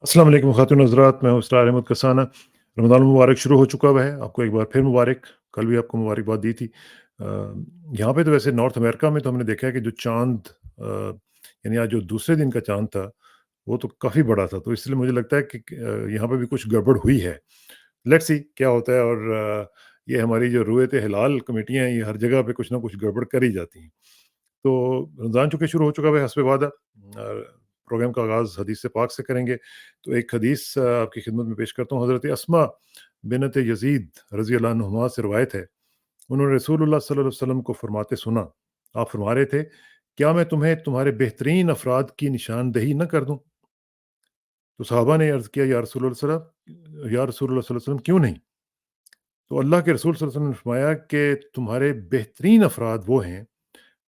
अस्सलाम वालेकुम ख़ातिन हज़रात, मैं हूँ इसरार अहमद कसाना। रमज़ान मुबारक शुरू हो चुका हुआ है, आपको एक बार फिर मुबारक। कल भी आपको मुबारकबाद दी थी। यहाँ पे तो वैसे नॉर्थ अमेरिका में तो हमने देखा है कि जो चाँद यानी आज जो दूसरे दिन का चाँद था, वो तो काफ़ी बड़ा था, तो इसलिए मुझे लगता है कि यहाँ पे भी कुछ गड़बड़ हुई है। लेट्स सी क्या होता है। और ये हमारी जो रूयत हिलाल कमेटियाँ हैं, ये हर जगह पे कुछ ना कुछ गड़बड़ कर ही जाती हैं। तो रमज़ान चूँकि शुरू हो चुका है हस्बे वादा, प्रोग्राम का आगाज़ हदीस पाक से करेंगे। तो एक हदीस आपकी खिदमत में पेश करता हूँ। हज़रत अस्मा बिनत यज़ीद रज़ी अल्लाह अन्हुमा से रिवायत है, उन्होंने रसूलुल्लाह सल्लल्लाहु अलैहि वसल्लम को फरमाते सुना। आप फरमा रहे थे, "क्या मैं तुम्हें तुम्हारे बेहतरीन अफ़राद की निशानदेही न कर दूँ?" तो सहाबा ने अर्ज़ किया, या रसूलुल्लाह सल्लल्लाहु अलैहि वसल्लम क्यों नहीं? तो अल्लाह के रसूल सल्लल्लाहु अलैहि वसल्लम ने फरमाया कि तुम्हारे बेहतरीन अफ़राद वो हैं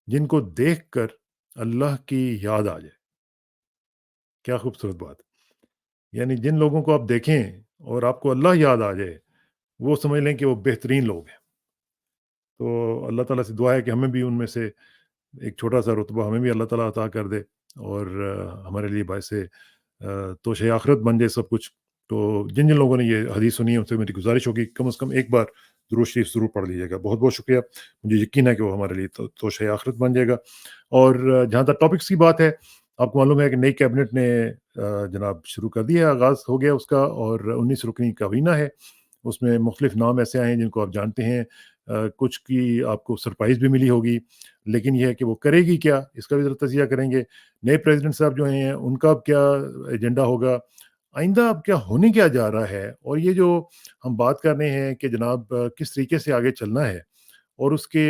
जिनको देखकर अल्लाह की याद आ जाए। क्या खूबसूरत बात! यानी जिन लोगों को आप देखें और आपको अल्लाह याद आ जाए, वो समझ लें कि वो बेहतरीन लोग हैं। तो अल्लाह ताला से दुआ है कि हमें भी उनमें से एक छोटा-सा रुतबा हमें भी अल्लाह ताला अता कर दे और हमारे लिए बाइसे तोशे आखिरत बन जाए सब कुछ। तो जिन-जिन लोगों ने ये हदीस सुनी है, उनसे मेरी गुज़ारिश होगी कम से कम एक बार दुरूद शरीफ ज़रूर पढ़ लीजिएगा। बहुत-बहुत शुक्रिया। मुझे यकीन है कि वो हमारे लिए तो तोशे आखिरत बन जाएगा। और जहाँ तक टॉपिक्स की बात है, आपको मालूम है कि नई कैबिनेट ने जनाब शुरू कर दिया है, आगाज़ हो गया उसका और 19 रुकनी काबीना है। उसमें मुख्तलिफ़ नाम ऐसे आए हैं जिनको आप जानते हैं। कुछ की आपको सरप्राइज़ भी मिली होगी, लेकिन ये है कि वो करेगी क्या? इसका भी ज़रा तज़िया करेंगे। नए प्रेज़िडेंट साहब जो हैं, उनका अब क्या एजेंडा होगा? आइंदा अब क्या होने क्या जा रहा है? और ये जो हम बात कर रहे हैं कि जनाब किस तरीके से आगे चलना है और उसके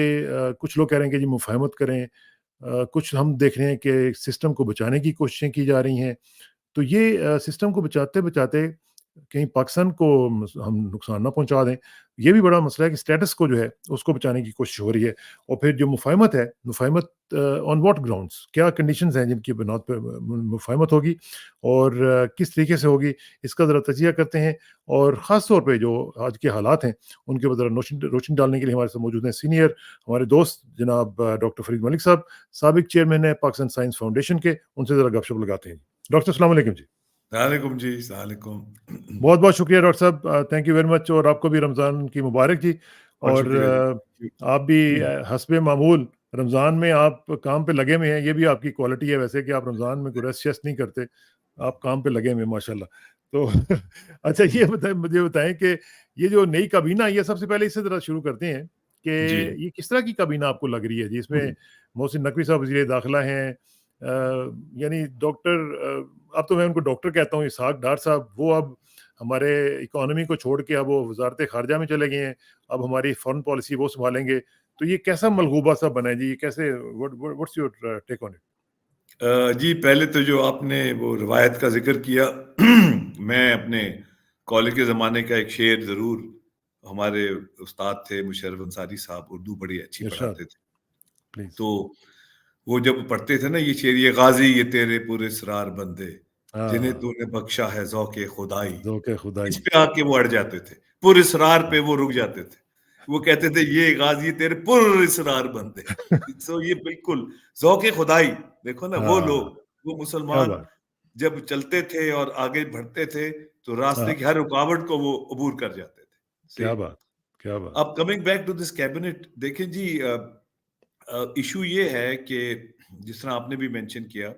कुछ लोग कह रहे हैं कि जी मुफ़ाहमत करें। कुछ हम देख रहे हैं कि सिस्टम को बचाने की कोशिशें की जा रही हैं। तो ये सिस्टम को बचाते-बचाते कहीं पाकिस्तान को हम नुकसान ना पहुँचा दें। ये भी बड़ा मसला है कि स्टेटस को जो है उसको बचाने की कोशिश हो रही है। और फिर जो मुफ़ाहमत है, मुफ़ाहमत ऑन व्हाट ग्राउंड्स, क्या कंडीशंस हैं जिनकी बुनियाद पे मुफ़ाहमत होगी और किस तरीके से होगी, इसका ज़रा तजिया करते हैं। और ख़ास तौर पे जो आज के हालात हैं, उनके ऊपर ज़रा रोशनी डालने के लिए हमारे साथ मौजूद हैं सीनियर हमारे दोस्त जनाब डॉक्टर फ़रीद मलिक साहब, साबिक चेयरमैन हैं पाकिस्तान साइंस फाउंडेशन के। उनसे ज़रा गपशप लगाते हैं। डॉक्टर अस्सलाम वालेकुम जी। सलामुकुम जी, सलामुकुम। बहुत-बहुत शुक्रिया डॉक्टर साहब, थैंक यू वेरी मच और आपको भी रमज़ान की मुबारक जी। बहुत और शुक्रिया जी। आप भी हस्बे मामूल रमज़ान में आप काम पे लगे हुए हैं, ये भी आपकी क्वालिटी है वैसे कि आप रमज़ान में कोई रेस्ट-शेस्ट नहीं करते, आप काम पे लगे हुए हैं माशाल्लाह। तो अच्छा ये बताएँ, मुझे बताएँ कि ये जो नई काबीना आई है, सबसे पहले इससे ज़रा शुरू करते हैं जी। कि ये किस तरह की काबीना आपको लग रही है जी? इसमें मोहसिन नकवी साहब वज़ीर दाखिला हैं, यानी अब तो मैं उनको डॉक्टर कहता हूँ, इसहाक डार साहब, वो अब हमारे इकोनॉमी को छोड़ के अब वो वज़ारत ख़ारिजा में चले गए हैं। अब हमारी फ़ॉरेन पॉलिसी वो सँभालेंगे। तो ये कैसा मलगूबा सा बना है जी? ये कैसे what's your take on it? जी, पहले तो जो आपने वो रिवायत का ज़िक्र किया, मैं अपने कॉलेज के ज़माने का एक शेर ज़रूर, हमारे उस्ताद थे मुशर्रफ अंसारी साहब, उर्दू बड़ी अच्छी इरशाद पढ़ाते थे। प्लीज़। तो वो जब पढ़ते थे ना ये शेर, ये गाज़ी ये तेरे पुरस्रार बंदे, जिन्हें हाँ, तूने बख्शा है ज़ौक़ खुदाई। ज़ौक़ इस खुदाई। पे आके वो अड़ जाते थे। पुरस्रार हाँ। पे वो रुक जाते थे। वो कहते थे ये गाज़ी तेरे पुरस्रार बंदे। सो ये बिल्कुल ज़ौक़ खुदाई, देखो ना वो हाँ, लोग, वो क्या मुसलमान बात! जब चलते थे और आगे बढ़ते थे, तो रास्ते हाँ, की हर रुकावट को वो अबूर कर जाते थे। सी, क्या बात! क्या बात! अब coming back to this cabinet, देखें जी, इश्यू ये है कि जिस तरह आपने भी मेंशन किया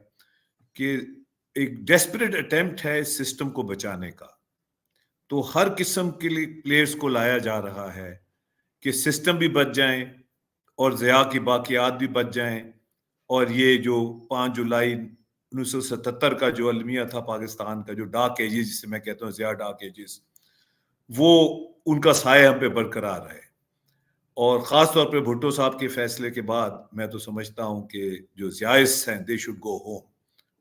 कि एक डेस्परेट अटेम्प्ट है इस सिस्टम को बचाने का। तो हर किस्म के लिए प्लेयर्स को लाया जा रहा है कि सिस्टम भी बच जाएं और ज़िया की बाकियात भी बच जाएं, और ये जो 5 जुलाई 1977 का जो अलमिया था पाकिस्तान का, जो डार्क एजेस जिसे मैं कहता हूँ, ज़िया डार्क एजेस, वो उनका साया हम पे बरकरार है। और ख़ास तौर पे भुट्टो साहब के फैसले के बाद मैं तो समझता हूँ कि जो ज़ियाइस हैं दे शुड गो होम,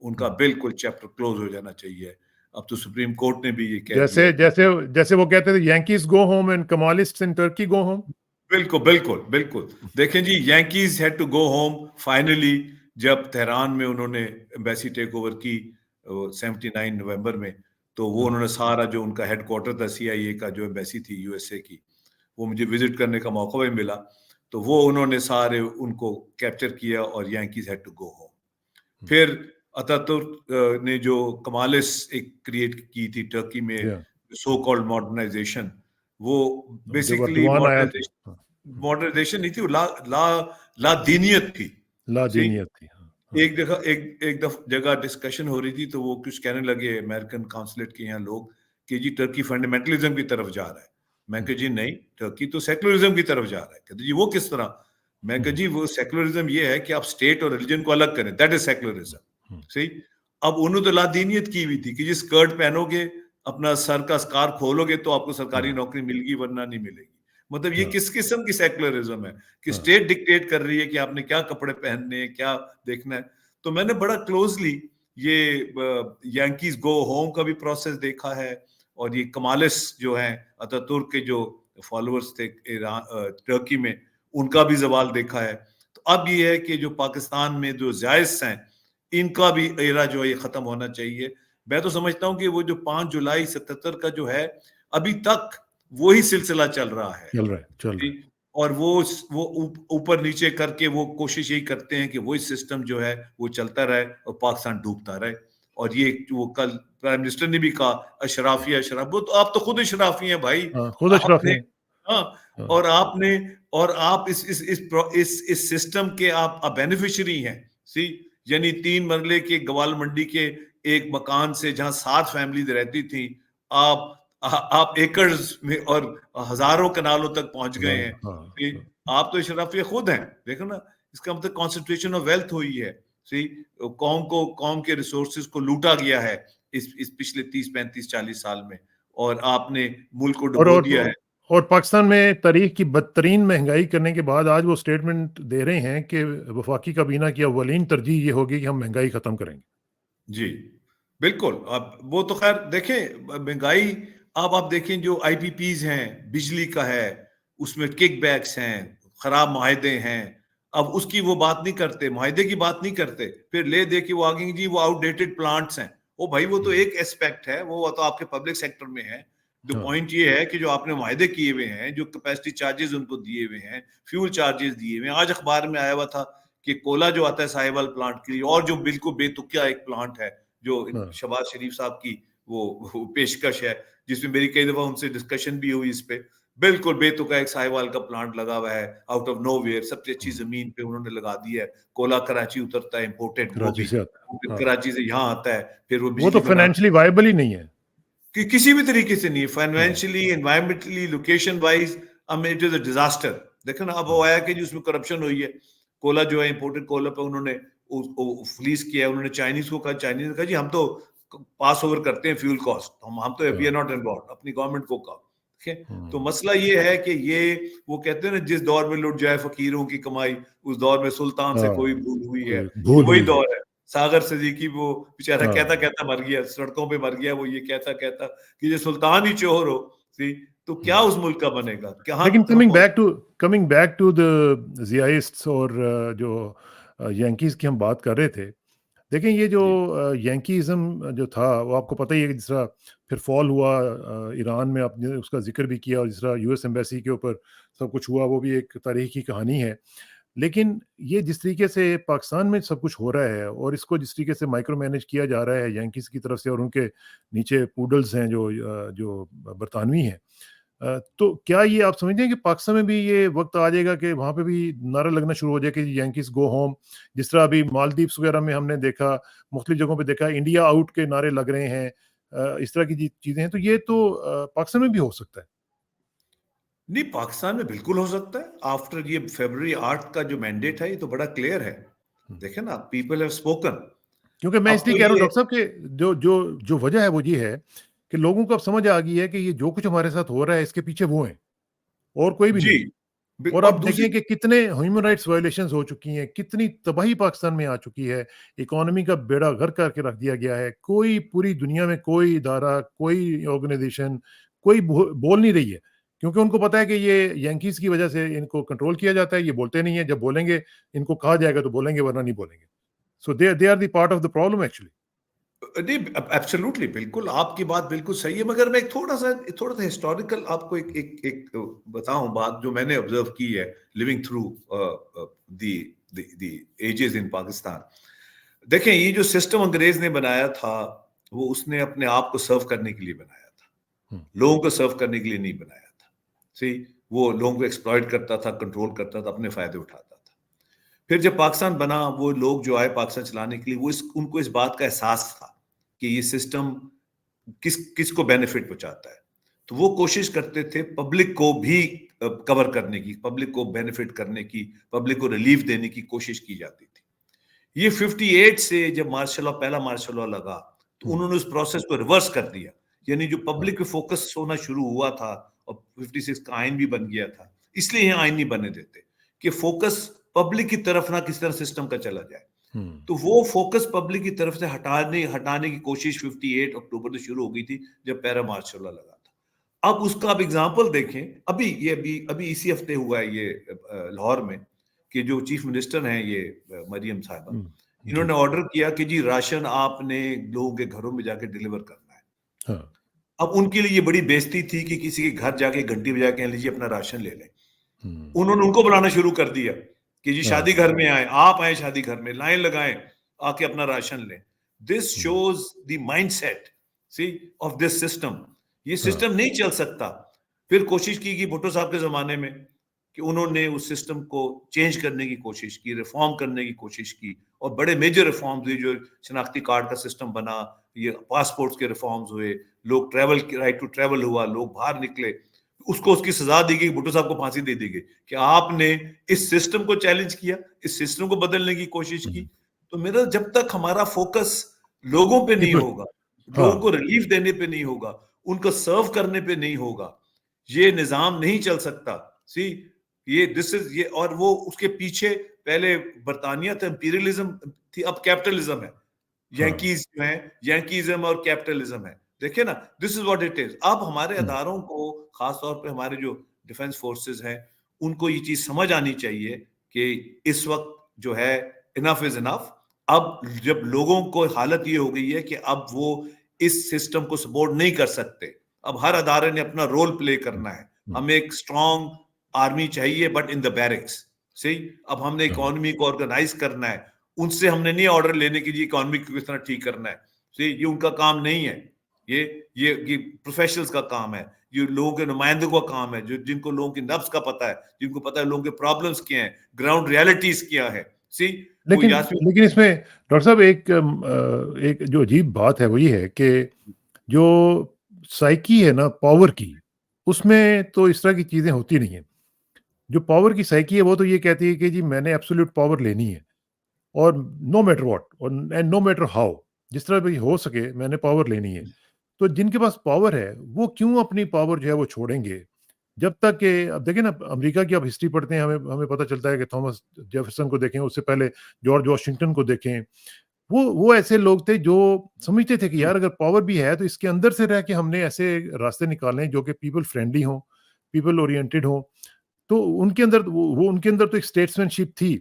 उनका हुँ। बिल्कुल चैप्टर क्लोज हो जाना चाहिए। अब तो सुप्रीम कोर्ट ने भी ये कह दिया जैसे है कि जैसे जैसे वो कहते थे Yankees go home and Kemalists in Turkey go home. बिल्कुल, बिल्कुल, बिल्कुल। देखें जी, Yankees had to go home finally, जब तेहरान में उन्होंने एम्बेसी टेक ओवर की 79 नवंबर में, तो वो हाँ, उन्होंने सारा जो उनका हेडक्वार्टर था सीआईए का, जो एम्बेसी थी यूएसए की, वो मुझे विज़िट करने का मौका भी मिला। तो वो उन्होंने सारे उनको कैप्चर किया और Yankees had to go home. हुँ, फिर अतातुर्क ने जो कमालिस एक क्रिएट की थी टर्की में, या सो कॉल्ड मॉडर्नाइजेशन, वो जब बेसिकली अर्दवान आया था, मॉडर्नाइजेशन मॉडर्नाइजेशन नहीं थी, वो ला ला ला दीनियत थी। सी, लादीनियत थी। हाँ, एक जगह डिस्कशन हो रही थी, तो वो कुछ कहने लगे अमेरिकन काउंसलेट के यहाँ लोग कि जी टर्की फंडामेंटलिज्म की तरफ जा रहा है। मैं कहा जी नहीं, टर्की तो सेकुलरिज्म की तरफ जा रहा है। कहते जी वो किस तरह? मैं कहा जी वो सेकुलरिज्म ये है कि आप स्टेट और रिलीजन को अलग करें, दैट इज सेकुलरिज्म। सही। अब उन्होंने तो लादीनियत की हुई थी कि जी स्कर्ट पहनोगे, अपना सर का स्कार्फ खोलोगे तो आपको सरकारी नौकरी मिलेगी, वरना नहीं मिलेगी। मतलब ये हाँ, किस किस्म की सेकुलरिज्म है कि हाँ, स्टेट डिक्टेट कर रही है कि आपने क्या कपड़े पहनने हैं, क्या देखना है। तो मैंने बड़ा क्लोजली ये यांकीज गो होम का भी प्रोसेस देखा है, और ये कमालिस जो है अतातुर्क के जो फॉलोअर्स थे टर्की में, उनका भी जवाल देखा है। तो अब ये है कि जो पाकिस्तान में जो जायज हैं, इनका भी एरा जो है ये खत्म होना चाहिए। मैं तो समझता हूं कि वो जो 5 जुलाई 77 का जो है, अभी तक वही सिलसिला चल रहा है। चल रहा है। और वो ऊपर नीचे करके वो कोशिश यही करते हैं कि वही सिस्टम जो है वो चलता रहे और पाकिस्तान डूबता रहे। और ये वो कल प्राइम मिनिस्टर ने भी कहा अशराफिया अशराफ, वो तो आप तो खुद अशराफी हैं भाई। हाँ, खुद अशराफी आपने, हैं। हाँ, हाँ, और आपने, और आप इस सिस्टम के आप बेनिफिशियरी हैं। सी, यानी 3 मरले के गवाल मंडी के एक मकान से जहां 7 फैमिली रहती थी, आप आप एकर्स में और हजारों कनालों तक पहुंच गए हैं। हाँ, कि आप तो इशराफिया खुद हैं, देखो ना। इसका मतलब कॉन्सेंट्रेशन ऑफ वेल्थ हुई है। सी, कौम के रिसोर्सेज को लूटा गया है इस पिछले 30 35 40 साल में, और आपने मुल्क को और डुबो और दिया है। और पाकिस्तान में तारीख की बदतरीन महंगाई करने के बाद आज वो स्टेटमेंट दे रहे हैं कि वफाकी काबीना की अव्वलीन तरजीह ये होगी कि हम महंगाई खत्म करेंगे। जी, बिल्कुल। अब वो तो खैर देखें, महंगाई, अब आप देखें जो आईपीपीज हैं, बिजली का है, उसमें किकबैक्स हैं, खराब मुआहदे हैं। अब उसकी वो बात नहीं करते, मुआहदे की बात नहीं करते, फिर ले दे के वो आगे जी वो आउटडेटेड प्लांट्स हैं। ओ भाई, वो तो एक एस्पेक्ट है, वो तो आपके पब्लिक सेक्टर में है। जो हाँ, पॉइंट ये है कि जो आपने मुआहदे किए हुए हैं, जो कैपेसिटी चार्जेस उनको दिए हुए हैं, फ्यूल चार्जेस दिए हुए हैं। आज अखबार में आया हुआ था कि कोला जो आता है साहिवाल प्लांट के लिए, और जो बिल्कुल बेतुकिया एक प्लांट है जो हाँ, शहबाज शरीफ साहब की वो पेशकश है, जिसमें मेरी कई दफा उनसे डिस्कशन भी हुई इस पे। बिल्कुल बेतुका एक साहिवाल का प्लांट लगा हुआ है, आउट ऑफ नोवेयर, सबसे अच्छी जमीन पे उन्होंने लगा दी है। कोला कराची उतरता है, इम्पोर्टेड, वो कराची भी से आता है। हाँ, कराची से यहाँ आता है, फिर वो वो तो बिजली बनाता फाइनेंशियली वायबल ही नहीं है। कि किसी भी तरीके से नहीं है, हाँ, financially, environmentally, location wise. It is a disaster. देखो ना, अब वो हाँ, आया कि जी उसमें करप्शन हुई है। कोला जो है इंपोर्टेड कोला पे उन्होंने फ्लीस किया है। उन्होंने चाइनीज को कहा, चाइनीज ने कहा जी हम तो पास ओवर करते हैं फ्यूल कॉस्ट, हम तो वी हाँ, आर नॉट इन्वॉल्व, अपनी गवर्नमेंट को कहा। ठीक है, तो हम्म, मसला ये है कि ये वो कहते हैं ना, जिस दौर में लुट जाए फकीरों की कमाई, उस दौर में सुल्तान से कोई हाँ, भूल हुई है। कोई ये भूल वही हुई है। दौर है। सागर सदीकी वो बेचारा हाँ, कहता कहता मर गया, सड़कों पे मर गया वो, ये कहता कहता कि ये सुल्तान ही चोर हो। सी, तो क्या हम्म। उस मुल्क का बनेगा, कहाँ लेकिन हम पहुंच। कमिंग बैक टू द जियाइस्ट्स और जो यांकीज की हम बात कर रहे थे। देखें ये जो जी, यांकीज़्म जो था वो आपको पता ही है कि जिस तरह फिर फॉल हुआ ईरान में, आपने उसका जिक्र भी किया, और जिस तरह यूएस एम्बेसी के ऊपर सब कुछ हुआ, वो भी एक तारीख की कहानी है। लेकिन ये जिस तरीके से पाकिस्तान में सब कुछ हो रहा है और इसको जिस तरीके से माइक्रो मैनेज किया जा रहा है यांकीज़ की तरफ से, और उनके नीचे पूडल्स हैं जो बरतानवी हैं, तो क्या ये आप समझते हैं कि पाकिस्तान में भी ये वक्त आ जाएगा कि वहाँ पे भी नारा लगना शुरू हो जाए कि यांकीज गो होम? जिस तरह अभी मालदीव्स वगैरह में हमने देखा, मुख्तलिफ जगहों पे देखा, इंडिया आउट के नारे लग रहे हैं, इस तरह की चीजें हैं, तो ये तो पाकिस्तान में भी हो सकता है। नहीं, पाकिस्तान में बिल्कुल हो सकता है। आफ्टर ये February 8 का जो मैंडेट है, ये तो बड़ा क्लियर है। हम्म। देखे ना, पीपल हैव स्पोकन। क्योंकि मैं अब इसलिए तो कह रहा हूँ ये, डॉक्टर साहब कि जो जो जो वजह है वो ये है कि लोगों को अब समझ आ गई है कि ये जो कुछ हमारे साथ हो रहा है इसके पीछे वो है, और कोई भी जी, नहीं। और और आप दूसरी, देखें कि कितने ह्यूमन राइट्स वायलेशंस हो चुकी हैं, कितनी तबाही पाकिस्तान में आ चुकी है, इकोनॉमी का बेड़ा गर्क करके रख दिया गया है। कोई पूरी दुनिया में कोई इदारा, कोई ऑर्गेनाइजेशन, कोई बोल नहीं रही है, क्योंकि उनको पता है कि ये यांकीज़ की वजह से इनको कंट्रोल किया जाता है, ये बोलते नहीं है, जब बोलेंगे इनको कहा जाएगा तो बोलेंगे, वरना नहीं बोलेंगे। So they are the part of the problem actually. नहीं, एब्सोल्युटली, बिल्कुल आपकी बात बिल्कुल सही है। मगर मैं एक थोड़ा सा हिस्टोरिकल आपको एक बताऊं बात जो मैंने ऑब्जर्व की है, लिविंग थ्रू द एजेस इन पाकिस्तान। देखें, ये जो सिस्टम अंग्रेज ने बनाया था, वो उसने अपने आप को सर्व करने के लिए बनाया था, लोगों को सर्व करने के लिए नहीं बनाया था। सी, वो लोगों को एक्सप्लॉइट करता था, कंट्रोल करता था, अपने फायदे उठाता था। फिर जब पाकिस्तान बना, वो लोग जो आए पाकिस्तान चलाने के लिए, उनको इस बात का एहसास था कि ये सिस्टम किसको बेनिफिट पहुंचाता है। तो वो कोशिश करते थे पब्लिक को भी कवर करने की, पब्लिक को बेनिफिट करने की, पब्लिक को रिलीफ देने की कोशिश की जाती थी। ये 58 से जब मार्शल लॉ, पहला मार्शल लॉ लगा, तो उन्होंने उस प्रोसेस को रिवर्स कर दिया। यानी जो पब्लिक पे फोकस होना शुरू हुआ था, और 56 का आइन भी बन गया था, इसलिए ये आइन नहीं बनने देते कि फोकस पब्लिक की तरफ ना किसी तरह सिस्टम का चला जाए। तो वो फोकस पब्लिक की तरफ से हटाने की कोशिश 58 अक्टूबर से शुरू हो गई थी, जब पैरा मार्शल लॉ लगा था। अब उसका आप एग्जांपल देखें, अभी इसी हफ्ते हुआ है ये लाहौर में, कि जो चीफ मिनिस्टर हैं ये मरियम साहिबा, इन्होंने ऑर्डर किया कि जी राशन आपने लोगों के घरों में जाके डिलीवर करना है। हाँ। अब उनके लिए ये बड़ी बेइज्जती थी कि किसी के घर जाके घंटी बजा के लीजिए अपना राशन ले लें। उन्होंने उनको बुलाना शुरू कर दिया कि जी शादी घर में आए, आप आए शादी घर में, लाइन लगाएं, आके अपना राशन लें। This shows the mindset see of this system. ये सिस्टम नहीं चल सकता। फिर कोशिश की कि भुट्टो साहब के जमाने में, कि उन्होंने उस सिस्टम को चेंज करने की कोशिश की, रिफॉर्म करने की कोशिश की, और बड़े मेजर रिफॉर्म्स हुए, जो शनाख्ती कार्ड का सिस्टम बना, ये पासपोर्ट्स के रिफॉर्म्स हुए, लोग ट्रैवल, राइट टू ट्रैवल हुआ, लोग बाहर निकले। उसको उसकी सजा दी गई, भुट्टो साहब को फांसी दे दी गई कि आपने इस सिस्टम को चैलेंज किया, इस सिस्टम को बदलने की कोशिश की। तो मेरा, जब तक हमारा फोकस लोगों पे नहीं होगा, लोगों को रिलीफ देने पे नहीं होगा, उनको सर्व करने पे नहीं होगा, ये निजाम नहीं चल सकता। सी, ये और वो उसके पीछे पहले बरतानिया था, इंपीरियलिज्म थी, अब कैपिटलिज्म है। यंकीज जो है, यंकीज्म और कैपिटलिज्म है। देखिए ना, this is what it is. अब हमारे अदारों को, खासतौर पे हमारे जो डिफेंस फोर्सेस हैं, उनको ये चीज समझ आनी चाहिए कि इस वक्त जो है इनफ इज इनफ। अब जब लोगों को हालत ये हो गई है कि अब वो इस सिस्टम को सपोर्ट नहीं कर सकते, अब हर अदारे ने अपना रोल प्ले करना है। हमें एक स्ट्रॉन्ग आर्मी चाहिए, बट इन द बैरिक्स। सही, अब हमने इकोनॉमी को ऑर्गेनाइज करना है। उनसे हमने नहीं ऑर्डर लेने की, जी इकोनॉमी को किस तरह ठीक करना है। सही, ये उनका काम नहीं है। ये प्रोफेशनल्स का काम है, ये लोगों के नुमाइंदों का काम है, जो जिनको लोगों की नब्ज का पता है, जिनको पता है लोगों के प्रॉब्लम्स क्या हैं, ग्राउंड रियलिटीज क्या है। सी, लेकिन इसमें डॉक्टर साहब एक जो अजीब बात है वो ये है कि जो साइकी है ना पावर की, उसमें तो इस तरह की चीजें होती नहीं है। जो पावर की साइकी है वो तो ये कहती है कि जी मैंने एब्सोल्यूट पावर लेनी है, और नो मैटर व्हाट और एंड नो मैटर हाउ, जिस तरह भी हो सके मैंने पावर लेनी है। तो जिनके पास पावर है वो क्यों अपनी पावर जो है वो छोड़ेंगे, जब तक कि अब देखें ना अमेरिका की आप हिस्ट्री पढ़ते हैं, हमें हमें पता चलता है कि थॉमस जेफरसन को देखें, उससे पहले जॉर्ज वॉशिंगटन को देखें। वो ऐसे लोग थे जो समझते थे कि यार अगर पावर भी है तो इसके अंदर से रह के हमने ऐसे रास्ते निकालने हैं जो कि पीपल फ्रेंडली हों, पीपल ओरिएंटेड हों। तो उनके अंदर वो उनके अंदर तो एक स्टेट्समैनशिप थी,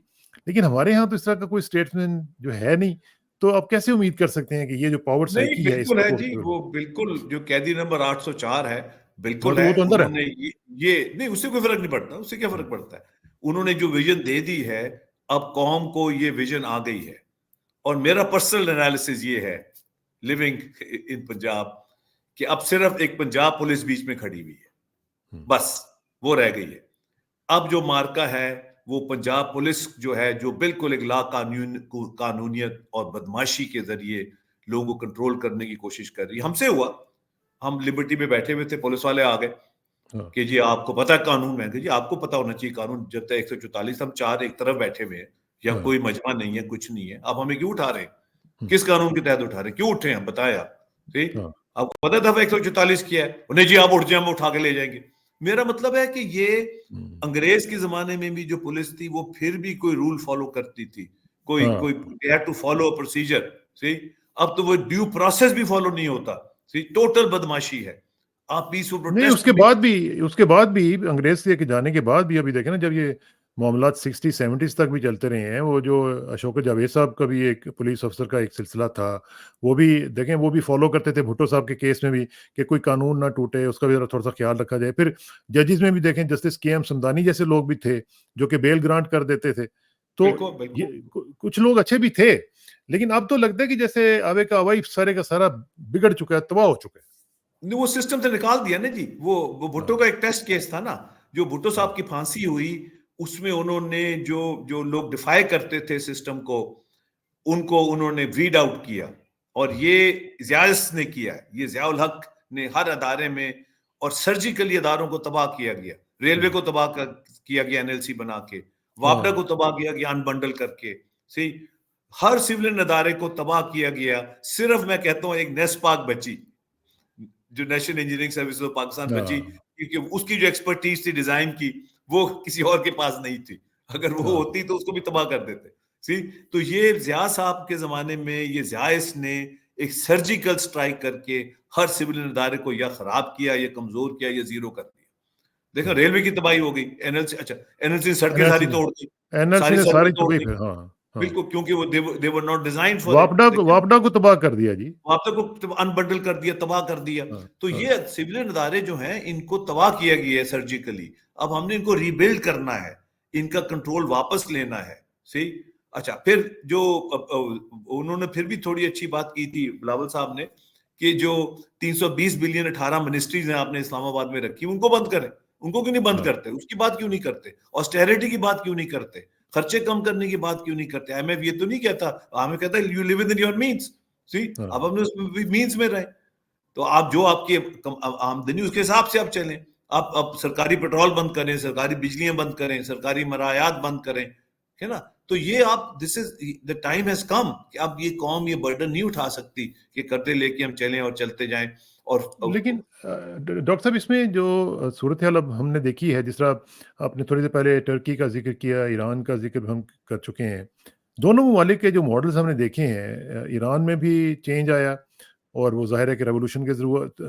लेकिन हमारे यहाँ तो इस तरह का कोई स्टेट्समैन जो है नहीं। तो आप कैसे उम्मीद कर सकते हैं कि ये जो पावर नहीं, साइकी है बिल्कुल इसका है जी, तो वो बिल्कुल जो कैदी नंबर 804 है, हाँ, बिल्कुल तो है। वो तो अंदर है। उन्होंने ये नहीं, उससे कोई फर्क नहीं पड़ता, उससे क्या फर्क पड़ता है। उन्होंने जो विजन दे दी है, अब कौम को ये विजन आ गई है। और मेरा पर्सनल एनालिसिस ये है, लिविंग इन पंजाब, कि अब सिर्फ एक पंजाब पुलिस बीच में खड़ी हुई है, बस वो रह गई है। अब जो मार्का है वो पंजाब पुलिस जो है, जो बिल्कुल एक ला कानूनियत और बदमाशी के जरिए लोगों को कंट्रोल करने की कोशिश कर रही है। हमसे हुआ, हम लिबर्टी में बैठे हुए थे, पुलिस वाले आ गए हाँ, कि जी आपको पता है कानून। मैं जी आपको पता होना चाहिए कानून, जब तक 144 हम चार एक तरफ बैठे हुए हैं, या हाँ, कोई मजमा नहीं है, कुछ नहीं है, आप हमें क्यों उठा रहे हैं? किस कानून के तहत उठा रहे हैं? क्यों उठे हैं, बताया आप। ठीक, हाँ, आपको पता था 144 किया है, नहीं जी आप उठ जाए, हम उठा के ले जाएंगे। मेरा मतलब है कि ये अंग्रेज के जमाने में भी जो पुलिस थी, वो फिर भी कोई रूल फॉलो करती थी, कोई हाँ। कोई टू फॉलो प्रोसीजर। सी, अब तो वो ड्यू प्रोसेस भी फॉलो नहीं होता। सी, टोटल बदमाशी है। आप पीसफुल नहीं, प्रोटेस्ट भी उसके बाद भी अंग्रेज के जाने के बाद भी अभी देखें ना, जब ये मामलात 60-70s तक भी चलते रहे हैं, वो जो अशोक जावेद साहब का भी एक पुलिस अफसर का एक सिलसिला था, वो भी देखें, वो भी फॉलो करते थे भुट्टो साहब के केस में भी, कि कोई कानून ना टूटे, उसका भी थोड़ा सा ख्याल रखा जाए। फिर जजेस में भी देखें, जस्टिस के एम समदानी जैसे लोग भी थे जो कि बेल ग्रांट कर देते थे। तो बिल्कुल ये बिल्कुल कुछ लोग अच्छे भी थे, लेकिन अब तो लगता है कि जैसे आवे का हवाई सारे का सारा बिगड़ चुका है, तबाह हो चुका है। नहीं, वो सिस्टम से निकाल दिया ना जी। वो भुट्टो हाँ, का एक टेस्ट केस था ना, जो भुट्टो हाँ, साहब की फांसी हुई, उसमें उन्होंने जो जो लोग डिफाई करते थे सिस्टम को, उनको उन्होंने वीड आउट किया। और हाँ, ये ज़ियास ने किया, ये ज़ियाउल हक ने हर अदारे में, और सर्जिकली अदारों को तबाह किया गया। रेलवे हाँ, को तबाह किया गया एनएलसी बना के, वापडा हाँ, को तबाह किया गया अनबंडल करके। सी, हर सिविलियन अदारे को तबाह किया गया। सिर्फ मैं कहता हूं एक नेस्पाक बची, जो national engineering service of Pakistan बची, हाँ, क्योंकि उसकी जो एक्सपर्टीज थी डिजाइन की, वो किसी और के पास नहीं थी। अगर वो हाँ, होती तो उसको भी तबाह कर देते। सी, तो ये ज़िया साहब के ज़माने में ये ज़ियाइस ने एक सर्जिकल स्ट्राइक करके हर सिविलियन इदारे को या खराब किया, या कमज़ोर किया, या ज़ीरो कर दिया। देखा, हाँ। रेलवे की तबाही हो गई, एनएलसी, अच्छा, एनएलसी ने सड़कें एनएलसी सारी ने तोड़ दी, एनएलसी सारी ने सड़कें सारी तोड़ तबाही दी। फिर, हाँ, हाँ। बिल्कुल, क्योंकि वो दे वर नॉट डिज़ाइन्ड फॉर इट। वापडा को तबाह कर दिया जी। वापडा को अनबंडल कर दिया, तबाह कर दिया। हाँ, तो हाँ, ये सिविलियन अदारे जो हैं, इनको तबाह किया गया है सर्जिकली। अब हमने इनको रीबिल्ड करना है, इनका कंट्रोल वापस लेना है। सी, अच्छा, फिर जो उन्होंने फिर भी थोड़ी अच्छी बात की थी बिलावल साहब ने, कि जो 320 बिलियन 18 मिनिस्ट्रीज हैं आपने इस्लामाबाद में रखी, उनको बंद करें। उनको क्यों नहीं बंद हाँ, करते? उसकी बात क्यों नहीं करते? ऑस्टेरिटी की बात क्यों नहीं करते? खर्चे कम करने की बात क्यों नहीं करते? आईएमएफ ये तो नहीं कहता, हमें कहता है you live in your means. See, अब हाँ, हमने उसमें मीन्स में रहे, तो आप जो आपकी आमदनी, उसके हिसाब से आप चलें। आप सरकारी पेट्रोल बंद करें, सरकारी बिजलियां बंद करें, सरकारी मरायात बंद करें, है ना? तो ये आप, this is the time has come कि अब ये कौम ये बर्डन नहीं उठा सकती कि कर्जे लेके हम चलें और चलते जाएं। और लेकिन डॉक्टर साहब इसमें जो सूरत हाल अब हमने देखी है, जिस तरह आपने थोड़ी देर पहले टर्की का जिक्र किया, ईरान का जिक्र हम कर चुके हैं। दोनों ममालिक के जो मॉडल्स हमने देखे हैं, ईरान में भी चेंज आया और वो ज़ाहिर है कि रेवोल्यूशन के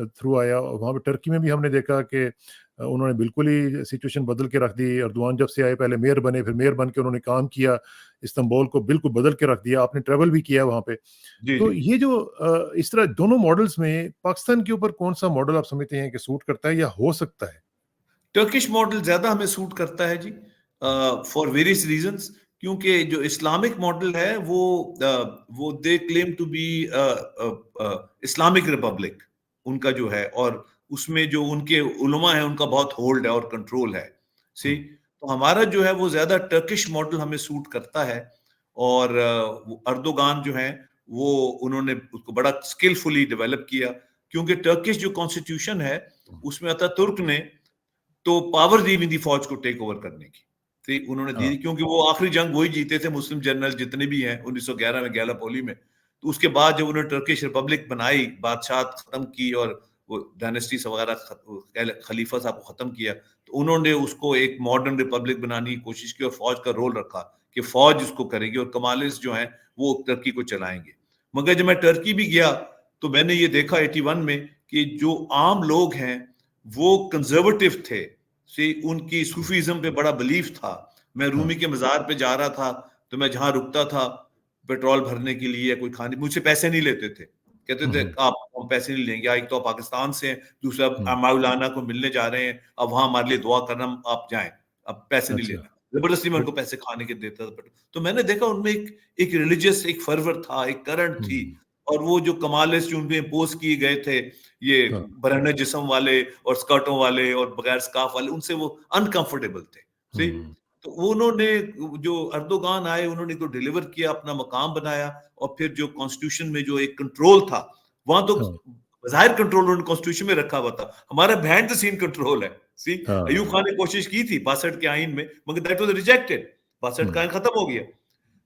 थ्रू आया, और वहाँ पे टर्की में भी हमने देखा कि उन्होंने बिल्कुल ही सिचुएशन बदल के रख दी। एर्दोआन जब से आए, पहले मेयर बने, फिर मेयर बन के उन्होंने काम किया, इस्तांबुल को बिल्कुल बदल के रख दिया। आपने ट्रैवल भी किया वहाँ पे। जी तो जी, ये जो इस तरह दोनों मॉडल्स में पाकिस्तान के ऊपर कौन-सा मॉडल आप समझते हैं कि सूट करता है या हो सकता है? टर्किश मॉडल ज्यादा हमें सूट करता है जी, फॉर वेरियस रीजंस। क्योंकि जो इस्लामिक मॉडल है, वो they claim to be Islamic republic, उनका जो है, और उसमें जो उनके उलमा है, उनका बहुत होल्ड है और कंट्रोल है। सी, हुँ, तो हमारा जो है वो ज्यादा टर्किश मॉडल हमें सूट करता है। और वो अर्दोगान जो है, वो उन्होंने उसको बड़ा स्किलफुली डेवलप किया। क्योंकि टर्किश जो कॉन्स्टिट्यूशन है, हुँ, उसमें अतातुर्क ने तो पावर दी हुई थी फौज को टेक ओवर करने की। ठीक, उन्होंने दी हाँ, थी, क्योंकि वो आखिरी जंग वही जीते थे, मुस्लिम जनरल जितने भी हैं 1911 में गैलापोली में। तो उसके बाद जब उन्होंने टर्किश रिपब्लिक बनाई, बादशाह खत्म की, और वो डायनेस्टीज वगैरह खलीफा साहब को खत्म किया, तो उन्होंने उसको एक मॉडर्न रिपब्लिक बनाने की कोशिश की, और फौज का रोल रखा कि फौज उसको करेगी, और कमालिस्ट जो हैं वो टर्की को चलाएंगे। मगर जब मैं टर्की भी गया, तो मैंने ये देखा 81 में कि जो आम लोग हैं, वो कंजर्वेटिव थे। सी, उनकी सूफीज्म पे बड़ा बिलीफ था। मैं हाँ, रूमी के मजार पे जा रहा था, तो मैं जहां रुकता था पेट्रोल भरने के लिए या कोई खाने, मुझसे पैसे नहीं लेते थे। कहते हुँ, थे, हुँ, आप हम पैसे नहीं लेंगे, एक तो आप पाकिस्तान से हैं, दूसरा हुँ, आप मौलाना को मिलने जा रहे हैं, अब वहां हमारे लिए दुआ करना, आप जाएं, अब पैसे नहीं अच्छा। लेना। जबरदस्ती मैं बट उनको पैसे खाने के देता था। तो मैंने देखा उनमें एक रिलीजियस एक फर्वर था, एक करंट थी। हुँ, और वो जो कमालिस्ट जो उनपे इम्पोज किए गए थे, ये हाँ, बरहने जिस्म वाले और स्कर्टों वाले और बगैर स्कार्फ वाले, उनसे वो अनकंफर्टेबल थे। सी, हुँ, तो उन्होंने, जो अर्दोगान आए, उन्होंने तो डिलीवर किया, अपना मकाम बनाया। और फिर जो कॉन्स्टिट्यूशन में जो एक कंट्रोल था, वहां तो हाँ, जाहिर कंट्रोल उन्होंने कॉन्स्टिट्यूशन में रखा हुआ था, हमारा बिहाइंड द सीन कंट्रोल है। सी, अयूब हाँ, खान ने कोशिश की थी 62 के आइन में, मगर दैट वाज रिजेक्टेड। 62 का हुँ, आइन खत्म हो गया।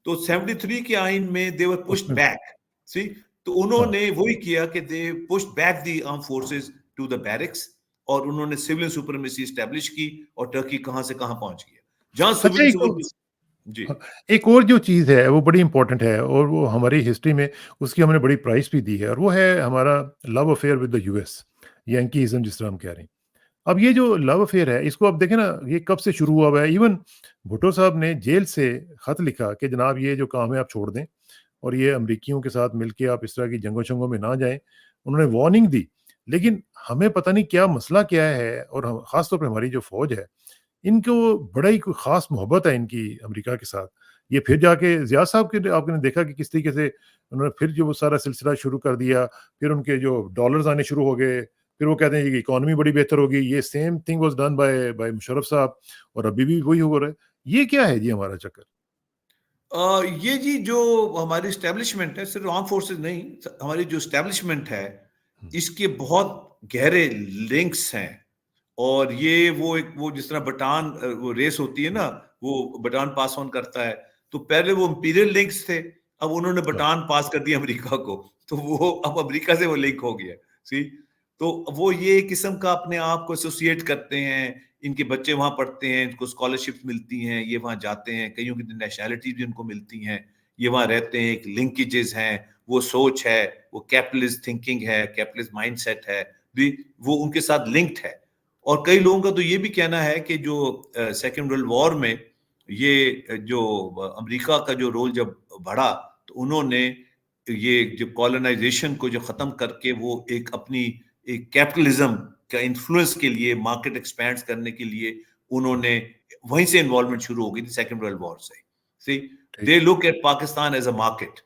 तो 73 के आइन में दे वर पुश्ड उसमें बैक। सी, तो हाँ, उन्होंने वही किया कि they pushed back the arm forces to the barracks, और उन्होंने सिविलियन सुप्रीमेसी एस्टेब्लिश की, और टर्की कहां से कहां पहुंच गया, जहां अच्छा सिविलियन एक सुप्रीमेसी। जी हाँ, एक और जो चीज़ है वो बड़ी इम्पोर्टेंट है और वो हमारी हिस्ट्री में उसकी हमने बड़ी प्राइस भी दी है, और वो है हमारा love affair with the US, Yankeeism जिस तरह हम कह रहे हैं। अब ये जो लव अफेयर है, इसको अब देखें ना, ये कब से शुरू हुआ हुआ है। इवन भुट्टो साहब ने जेल से खत लिखा कि जनाब ये जो काम है आप छोड़ दें, और ये अमरीकियों के साथ मिलके आप इस तरह की जंगों-शंगों में ना जाएँ। उन्होंने वार्निंग दी, लेकिन हमें पता नहीं क्या मसला क्या है, और हम ख़ास तौर पे हमारी जो फ़ौज है, इनको बड़ा ही कोई ख़ास मोहब्बत है इनकी अमेरिका के साथ, ये फिर जाके ज़िया साहब के आपने देखा कि किस तरीके से उन्होंने फिर जो वो सारा सिलसिला शुरू कर दिया, फिर उनके जो डॉलर्स आने शुरू हो गए, फिर वो कहते हैं कि इकॉनमी बड़ी बेहतर होगी, ये same thing was done by by Musharraf साहब और अभी भी वही हो रहा है। ये क्या है जी हमारा चक्कर? ये जी जो हमारी एस्टेब्लिशमेंट है, सिर्फ आर्म फोर्सेस नहीं, हमारी जो एस्टेब्लिशमेंट है, हुँ, इसके बहुत गहरे लिंक्स हैं। और ये वो एक वो जिस तरह बटान वो रेस होती है ना, वो बटान पास ऑन करता है। तो पहले वो इंपीरियल लिंक्स थे, अब उन्होंने हाँ, बटान पास कर दिया अमेरिका को, तो वो अब अमेरिका से वो लिंक हो गया। सी, तो वो ये किस्म का अपने आप को एसोसिएट करते हैं, इनके बच्चे वहां पढ़ते हैं, इनको स्कॉलरशिप मिलती हैं, ये वहां जाते हैं, कईयों की नेशनैलिटी भी उनको मिलती हैं, ये वहां रहते हैं, एक लिंकेजेस हैं, वो सोच है, वो कैपिटलिस्ट थिंकिंग है, कैपिटलिस्ट माइंडसेट है, भी वो उनके साथ लिंक्ड है। और कई लोगों का तो ये भी कहना है कि जो सेकेंड वर्ल्ड वॉर में ये जो अमेरिका का जो रोल जब बढ़ा, तो उन्होंने ये जो कॉलोनाइजेशन को जो खत्म करके वो एक अपनी एक कैपिटलिज्म का इन्फ्लुएंस के लिए, मार्केट एक्सपैंड करने के लिए उन्होंने वहीं से इन्वॉल्वमेंट शुरू हो गई थी सेकेंड वर्ल्ड वॉर से। सी, ठीक। They look at Pakistan as a market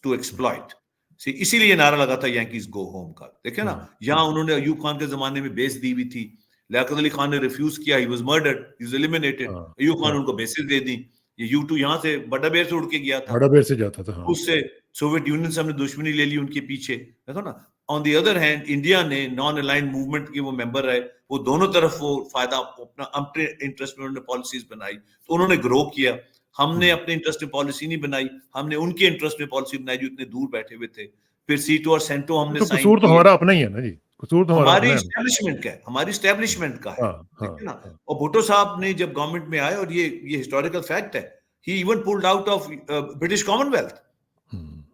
to hmm, exploit. See, इसीलिए नारा लगा था यांकीज गो होम का। देखे ना, हुँ, यहाँ उन्होंने अयूब खान के जमाने में बेस दी हुई थी, लियाकत अली खान ने रिफ्यूज किया, he was murdered, he was eliminated, हाँ, अयूब खान हाँ, उनको बेसिस दे दी। ये U2 यहाँ से बड़ा बेर से उड़ के गया था, बड़ा बेर से जाता था, हाँ। उससे सोवियत यूनियन से हमने दुश्मनी ले ली उनके पीछे, देखो ना। On the other hand India ने नॉन अलाइंड मूवमेंट के वो मेंबर रहे, वो दोनों तरफ वो फायदा अपना अपने इंटरेस्ट में उन्होंने पॉलिसीज बनाई, तो उन्होंने ग्रो किया। हमने हुँ, अपने इंटरेस्ट में पॉलिसी नहीं बनाई, हमने उनके इंटरेस्ट में पॉलिसी बनाई जो इतने दूर बैठे हुए थे। फिर सीटो और सेंटो हमने तो साइन कसूर तो किए। हमारा अपना ही है ना जी, कसूर तो हमारा हमारी अपना है ना। एस्टेब्लिशमेंट का है, हमारी एस्टेब्लिशमेंट का है, हाँ, हाँ, देखिए ना। हाँ। और भुट्टो साहब ने जब गवर्नमेंट में आए, और ये हिस्टोरिकल फैक्ट है, he even pulled out of British Commonwealth. Hmm,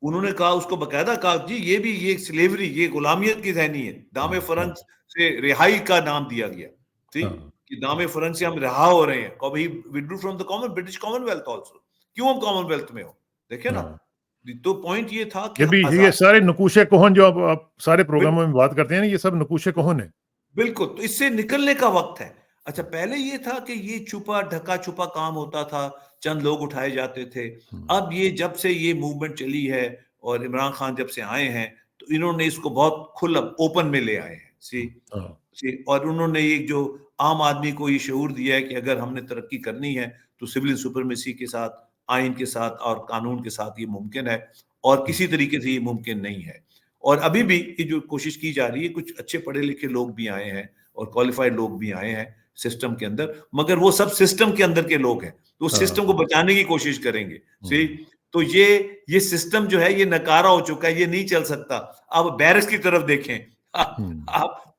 उन्होंने कहा, उसको बकायदा कहा जी ये भी ये स्लेवरी, ये गुलामियत की जहनी है, दामे हाँ, हाँ, फरंग से रिहाई का नाम दिया गया। ठीक, हाँ, कि दामे फरंग से हम रिहा हो रहे हैं, कभी withdrew from the common British Commonwealth also, क्यों हम कॉमनवेल्थ में हो, देखिए ना। हाँ। तो पॉइंट ये था कि ये भी ये आजाद, सारे नकूशे-कोहन जो आप सारे बिल, प्रोग्रामों में बात करते हैं ना, ये सब नकूशे-कोहन है। बिल्कुल, तो इससे निकलने का वक्त है। अच्छा, पहले ये था कि ये छुपा ढका छुपा काम होता था, चंद लोग उठाए जाते थे। हुँ, अब ये जब से ये मूवमेंट चली है और इमरान खान जब से आए हैं, तो इन्होंने इसको बहुत खुला ओपन में ले आए हैं। सी, हुँ, हाँ, सी, और उन्होंने ये जो आम आदमी को ये शऊर दिया है कि अगर हमने तरक्की करनी है, तो सिविल सुपरमेसी के साथ, आइन के साथ और कानून के साथ ये मुमकिन है, और हुँ, किसी तरीके से ये मुमकिन नहीं है। और अभी भी ये जो कोशिश की जा रही है, कुछ अच्छे पढ़े लिखे लोग भी आए हैं और क्वालिफाइड लोग भी आए हैं सिस्टम के अंदर, मगर वो सब सिस्टम के अंदर के लोग हैं, तो उस हाँ, सिस्टम को बचाने की कोशिश करेंगे। सी, हुँ, तो ये सिस्टम जो है ये नकारा हो चुका है, ये नहीं चल सकता। अब बैरस की तरफ देखें, हुँ,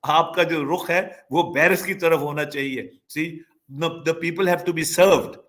आपका जो रुख है वो बैरस की तरफ होना चाहिए। See, the people have to be served.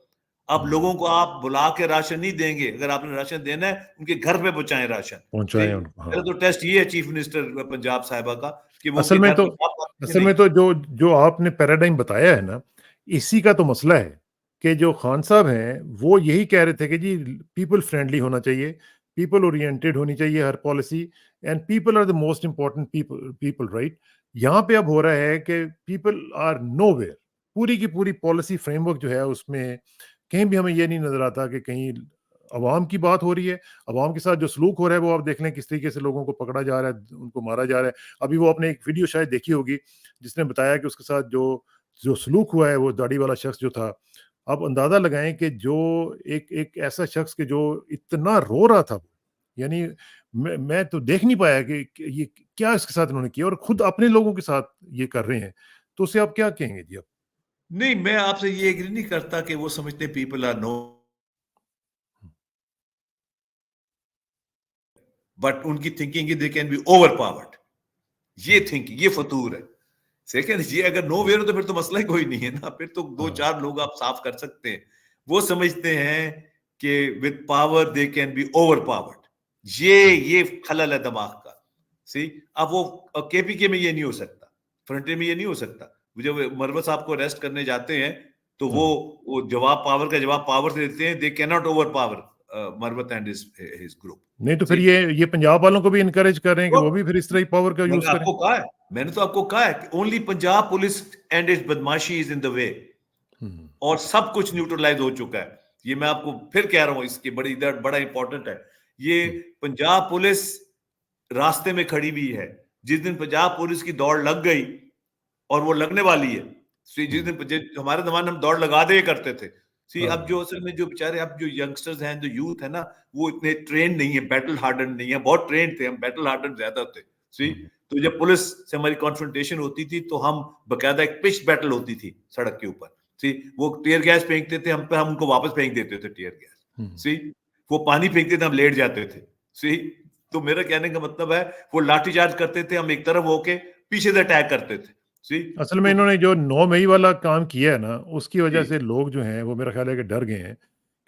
अब हुँ, लोगों को आप बुला के राशन नहीं देंगे, अगर आपने राशन देना है उनके घर पे पहुंचाएं राशन। सी, पहुँचाएँ उनको, पहले हाँ। तो टेस्ट ये है चीफ मिनिस्टर पंजाब साहिबा का, कि वो असल उनके में घर तो पे आप आते असल नहीं। में तो जो जो आपने पैराडाइम बताया है ना, इसी का तो मसला है कि जो खान साहब हैं, वो यही कह रहे थे कि जी पीपल फ्रेंडली होना चाहिए, पीपल ओरिएंटेड होनी चाहिए हर policy and people are the most important people people right? यहाँ पे अब हो रहा है कि पीपल आर नोवेयर। पूरी की पूरी पॉलिसी फ्रेमवर्क जो है उसमें कहीं भी हमें ये नहीं नज़र आता कि कहीं अवाम की बात हो रही है, अवाम के साथ जो सलूक हो रहा है वो आप देख लें किस तरीके से लोगों को पकड़ा जा रहा है, उनको मारा जा रहा है। अभी वो आपने एक वीडियो शायद देखी होगी, जिसने बताया कि उसके साथ जो जो सलूक हुआ है वो दाढ़ी वाला शख्स जो था, आप अंदाज़ा लगाएँ कि जो एक एक ऐसा शख्स कि जो इतना रो रहा था, यानी मैं तो देख नहीं पाया कि ये क्या इसके साथ इन्होंने किया और खुद अपने लोगों के साथ ये कर रहे हैं। तो उससे आप क्या कहेंगे जी आप? नहीं, मैं आपसे ये एग्री नहीं करता कि वो समझते पीपल आर नो, बट उनकी thinking they can be over powered. ये हुँ, थिंकिंग, ये फतूर है। सेकंड, ये अगर नो हुँ, वेयर हो तो फिर तो मसला ही कोई नहीं है ना, फिर तो दो हाँ, चार लोग आप साफ कर सकते हैं। वो समझते हैं कि with power they can be overpowered. Hmm, ये खलल है दिमाग का। सी, अब वो केपीके में ये नहीं हो सकता, फ्रंटियर में ये नहीं हो सकता। जब मरवत साहब को अरेस्ट करने जाते हैं, तो हाँ। वो जवाब पावर का जवाब पावर से देते हैं, they can not over power Marwat and his group. नहीं तो फिर सी, ये पंजाब वालों को भी एनकरेज कर रहे हैं कि वो भी फिर इस तरह ही पावर का यूज़ करें। मैंने तो आपको कहा है कि only Punjab police and it's बदमाशी इज इन द वे, हुँ, और सब कुछ न्यूट्रलाइज हो चुका है। ये मैं आपको फिर कह रहा हूं, इसके बड़ा इंपॉर्टेंट है। ये पंजाब पुलिस रास्ते में खड़ी हुई है। जिस दिन पंजाब पुलिस की दौड़ लग गई, और वो लगने वाली है, जिस दिन हमारे जमाने में दौड़ लगा दे करते थे, अब जो असल में जो बेचारे अब जो यंगस्टर्स हैं, जो यूथ है ना, वो इतने ट्रेन नहीं है, बैटल हार्डन नहीं है। बहुत ट्रेन थे हम, बैटल हार्डन ज्यादा थे। तो जब पुलिस से हमारी कॉन्फ्रंटेशन होती थी तो हम बकायदा एक पिच बैटल होती थी सड़क के ऊपर। वो टीयर गैस फेंकते थे हम पे, हम उनको वापस फेंक देते थे टीयर गैस। वो पानी फेंकते थे, हम लेट जाते थे। तो मेरा कहने का मतलब है, वो लाठीचार्ज करते थे, हम एक तरफ होके पीछे से अटैक करते थे। असल में इन्होंने जो 9 मई वाला काम किया है ना, उसकी वजह से लोग जो हैं वो मेरा ख्याल है कि डर गए हैं,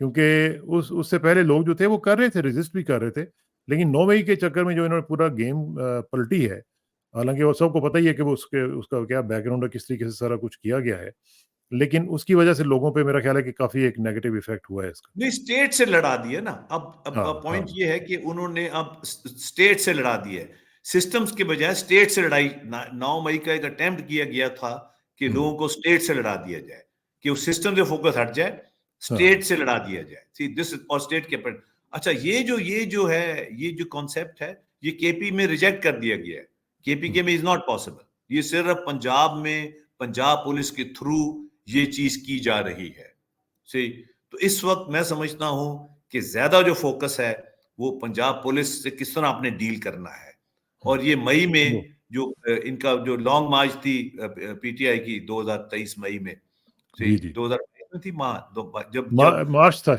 क्योंकि उससे पहले लोग जो थे वो कर रहे थे, रेजिस्ट भी कर रहे थे, लेकिन 9 मई के चक्कर में जो इन्होंने पूरा गेम पलटी है, हालांकि वो सबको पता ही है कि वो उसका क्या बैकग्राउंड है, किस तरीके से सारा कुछ किया गया है, लेकिन उसकी वजह से लोगों पे मेरा ख्याल है कि काफी एक नेगेटिव इफेक्ट हुआ है इसका। नहीं, स्टेट से लड़ा दिया ना। अब पॉइंट ये है कि उन्होंने अब स्टेट से लड़ा दिया है, सिस्टम्स के बजाय स्टेट से लड़ाई। 9 मई का एक अटेम्प्ट किया गया था कि लोगों को स्टेट से लड़ा दिया जाए, कि उस सिस्टम से फोकस हट जाए, स्टेट से लड़ा दिया जाए। सी दिस और स्टेट के। अच्छा, ये जो है, ये जो कॉन्सेप्ट है, ये केपी में रिजेक्ट कर दिया गया है। केपी में इज नॉट पॉसिबल। ये सिर्फ पंजाब में, पंजाब पुलिस के थ्रू ये चीज की जा रही है। सी तो इस वक्त मैं समझता हूं कि ज्यादा जो फोकस है वो पंजाब पुलिस से किस तरह आपने डील करना है। और ये मई में जो इनका जो लॉन्ग मार्च थी पीटीआई की 2023 मई में, 2023 में थी जब मार्च था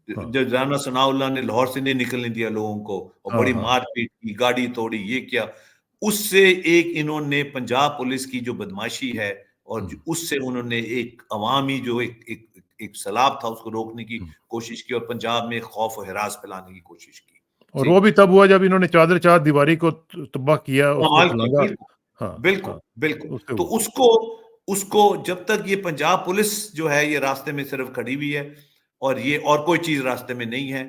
जब राना सनाउल्लाह ने लाहौर से नहीं निकलने दिया लोगों को, और बड़ी मारपीट की, गाड़ी तोड़ी, ये क्या, उससे एक इन्होंने पंजाब पुलिस की जो बदमाशी है, और उससे उन्होंने एक अवामी जो एक सैलाब था उसको रोकने की कोशिश की, और पंजाब में खौफ और हिरास फैलाने की कोशिश की। और वो भी तब हुआ जब इन्होंने चादर दीवारी को तबाह किया, बिल्कुल। तो उसको जब तक ये पंजाब पुलिस जो है ये रास्ते में सिर्फ खड़ी हुई है, और कोई चीज रास्ते में नहीं है।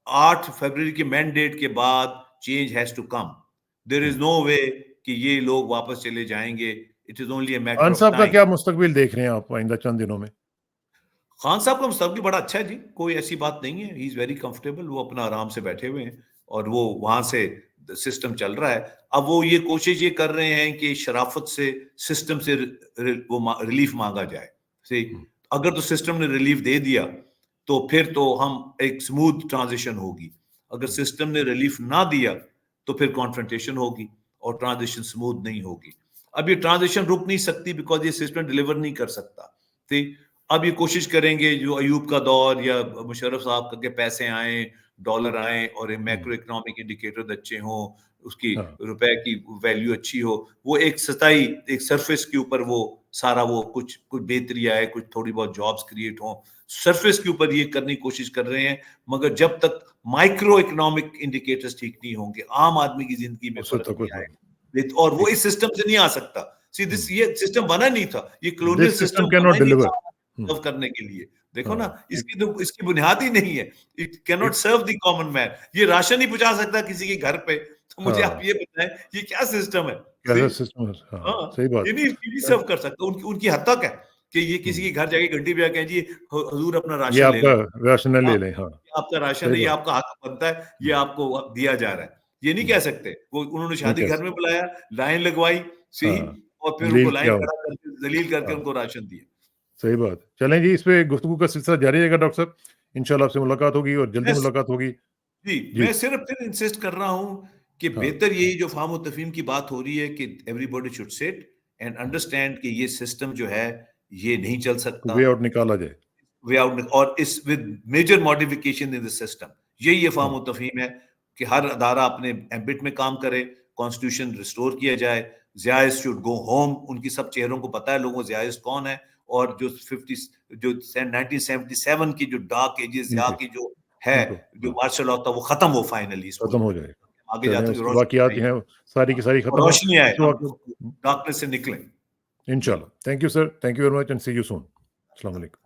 8 फरवरी के मैंडेट के बाद change has to come. There is no way कि ये लोग वापस चले जाएंगे। It is only a matter Khan of sahab का टाइम। क्या मुस्तकबिल देख रहे हैं आप आइंदा चंद दिनों में? खान साहब का मुस्तकबिल बड़ा अच्छा है जी, कोई ऐसी बात नहीं है। ही इज वेरी कंफर्टेबल, वो अपना आराम से बैठे हुए हैं, और वो वहां से सिस्टम चल रहा है। अब वो ये कोशिश ये कर रहे हैं कि शराफत से सिस्टम से वो रिलीफ मांगा जाए। अगर तो सिस्टम ने रिलीफ दे दिया तो फिर तो हम एक स्मूथ ट्रांजिशन होगी। अगर सिस्टम ने रिलीफ ना दिया तो फिर कॉन्फ्रंटेशन होगी और ट्रांजिशन स्मूथ नहीं होगी। अब ये ट्रांजिशन रुक नहीं सकती, बिकॉज ये सिस्टम डिलीवर नहीं कर सकता। ठीक, अब ये कोशिश करेंगे जो अयूब का दौर या मुशर्रफ साहब के पैसे आए, डॉलर आए, और मैक्रो इकोनॉमिक इंडिकेटर अच्छे हों, उसकी रुपए की वैल्यू अच्छी हो, वो एक सतही, एक सरफेस के ऊपर वो सारा वो कुछ बेहतरी आए, कुछ थोड़ी बहुत जॉब्स क्रिएट हो, सरफेस के ऊपर ये करने की कोशिश कर रहे हैं। मगर जब तक माइक्रो इकोनॉमिक इंडिकेटर्स ठीक नहीं होंगे, आम आदमी की जिंदगी में फर्क नहीं आएगा, और वो इस सिस्टम से नहीं आ सकता। ये सिस्टम बना नहीं था, ये कॉलोनियल सिस्टम करने के लिए। देखो ना, इसकी बुनियाद ही नहीं है। It can not serve the common man. ये राशन ही पहुंचा सकता किसी के घर पे। तो मुझे आप ये बताएं, ये क्या सिस्टम है? सही बात। ये नहीं सर्व कर सकता। उनकी हद तक है कि ये किसी के घर जाके घंटी बजा के, जी हुजूर अपना राशन ले लें, आपका राशन है, ये आपका हक बनता है, ये आपको दिया जा रहा है। ये नहीं कह सकते। वो उन्होंने शादी घर में बुलाया, लाइन लगवाई, सही, और फिर उनको लाइन खड़ा करके जलील करके उनको राशन दिया। सही बात। चलें जी, इस पे गुफ्तगू का सिलसिला जारी रहेगा डॉक्टर साहब। इंशाल्लाह आपसे मुलाकात होगी और जल्दी मुलाकात होगी। जी, मैं सिर्फ फिर इंसिस्ट कर रहा हूं कि बेहतर यही जो फाहम और तफहीम की बात हो रही है कि everybody should sit and understand कि ये सिस्टम जो है ये नहीं चल सकता, वे आउट निकाला जाए, वे आउट, और इस with major modification in the system. यही ये फाहम और तफहीम है कि हर अदारा अपने एम्बिट में काम करे, कॉन्स्टिट्यूशन रिस्टोर किया जाए, ज़ियाइस शुड गो होम। उनकी सब चेहरों को पता है लोगों को ज़ियाइस कौन है, और जो 1977 की जो डार्क एजेस यहाँ की जो है, जो मार्शल लॉ था, वो खत्म हो, फाइनली खत्म हो जाएगा। आगे जाते जो बाकियात हैं सारी की सारी खत्म, रोशनी आए, डार्कनेस से निकलें इंशाल्लाह। Thank you sir, thank you very much and see you soon. अस्सलाम वालेकुम।